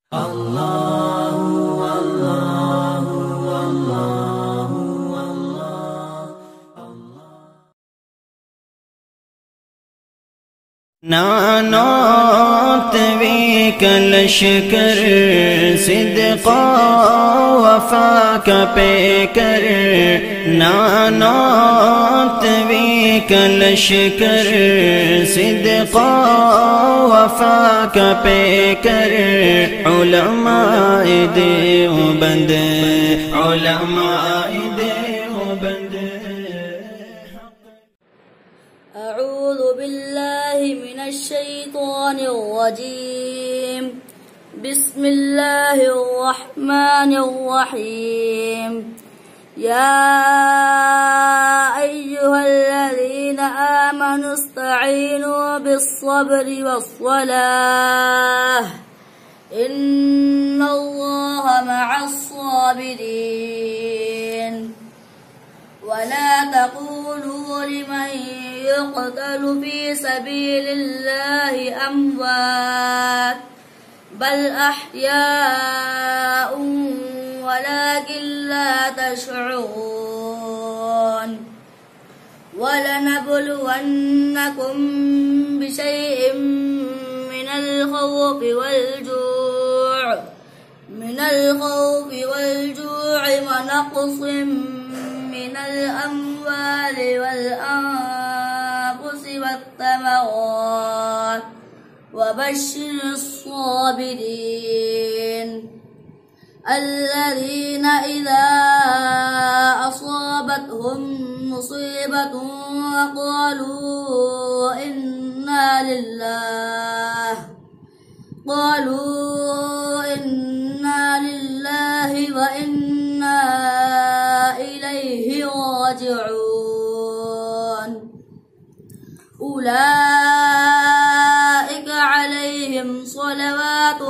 نانوت بك الشكر صدقا وفاك بكر نانوت بك الشكر صدقا وفاك بكر علماء دیوبند علماء دیوبند أعوذ بالله من الشيطان الرجيم. بسم الله الرحمن الرحيم. يا أيها الذين آمنوا استعينوا بالصبر والصلاة إن الله مع الصابرين. ولا تقولوا لمن يقتل في سبيل الله أموات بل أحياء ولكن لا تشعرون. ولنبلونكم بشيء من الخوف والجوع ونقص من الأموال والأنفس والثمرات وبشر الصابرين الذين إذا أصابتهم مصيبة قالوا إنا لله وإنا إليه راجعون. أولئك عليهم صلوات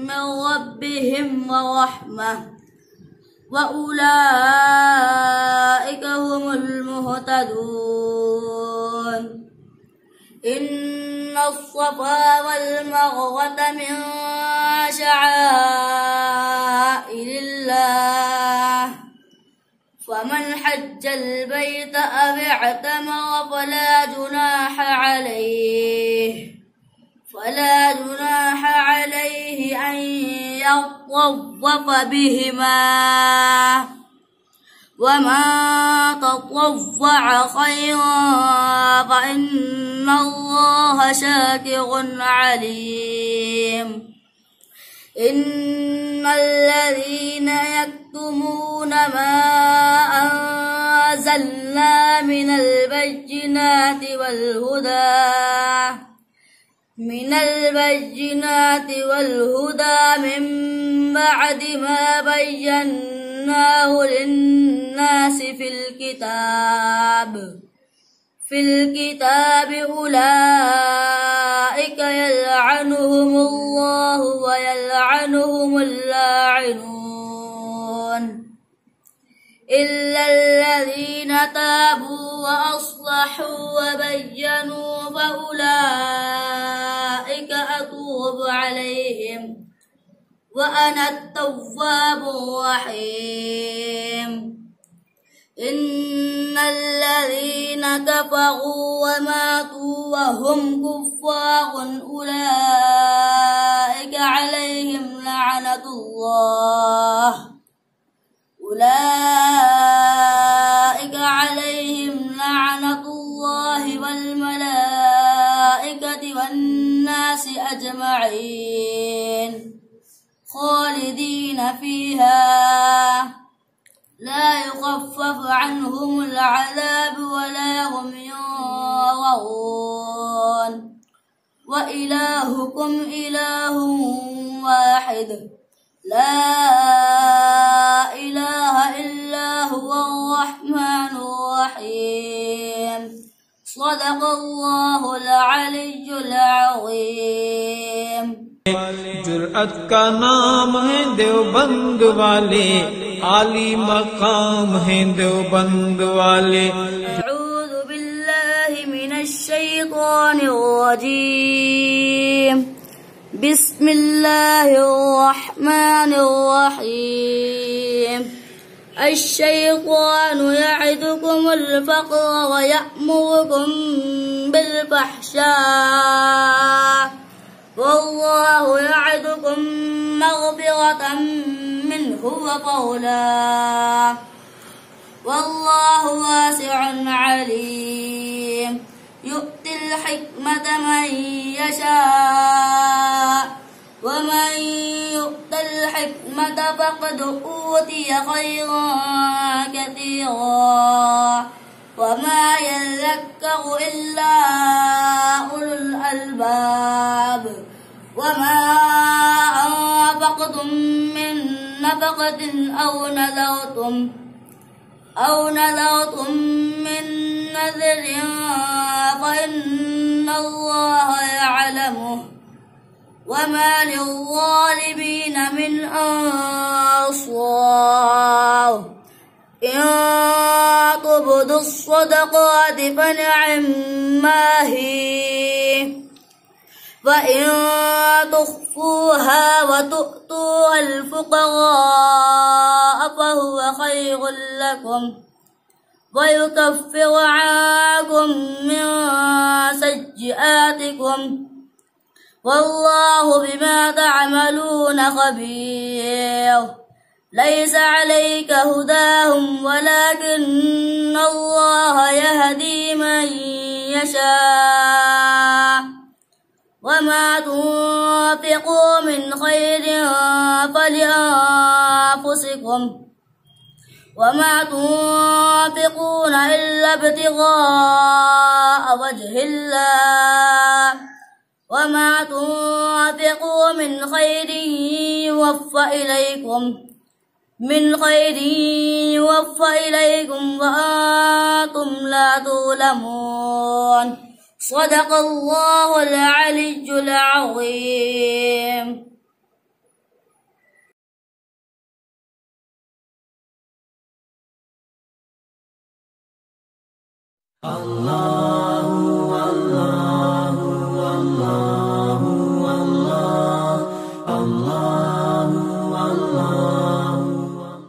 من ربهم ورحمة وأولئك هم المهتدون. إن الصفا والمروة من شعائر الله فمن حج البيت أو اعتمر فلا جناح عليه أن يطوف بهما ومن تطوع خيرا فإن الله شاكر عليم. إن الذين يكتمون ما أنزلنا من البينات والهدى من بعد ما بيناه للناس في الكتاب أولئك يلعنهم الله ويلعنهم اللاعنون إلا الذين تابوا وأصلحوا وبينوا فأولئك أتوب عليهم وأنا التواب الرحيم. إن الذين كفروا وماتوا وهم كفار أولئك عليهم لعنة الله والملائكة والناس أجمعين خالدين فيها لا يخفف عنهم العذاب ولا هم ينظرون. وإلهكم إله واحد لا إله إلا هو الرحمن الرحيم. صدق الله العلي العظيم. जुर्अत का नाम है देवबंद वाले, आली मकाम है देवबंद वाले। أعوذ بالله من الشيطان الرجيم. بسم الله الرحمن الرحيم الشيطان يعدكم الفقر ويأمركم بالفحشاء والله يعدكم مغفرة منه وفضلا والله واسع عليم يؤتي الحكمة من يشاء ومن يؤت الحكمة فقد أوتي خيرا كثيرا وما يذكر إلا أولو الألباب وما أنفقتم من نفقة أو نذرتم من نذر فإن الله يعلمه وما للظالمين من أنصار إن تبدوا الصدقات فنعما هي وإن تخفوها وتؤتوها الفقراء فهو خير لكم ويكفر عنكم من سيئاتكم والله بما تعملون خبير ليس عليك هداهم ولكن الله يهدي من يشاء وما تنفقوا من خير فلأنفسكم وما تنفقون إلا ابتغاء وجه الله وما تنفقوا من خير يوفى إليكم وأنتم لا تظلمون صدق الله العلي العظيم. الله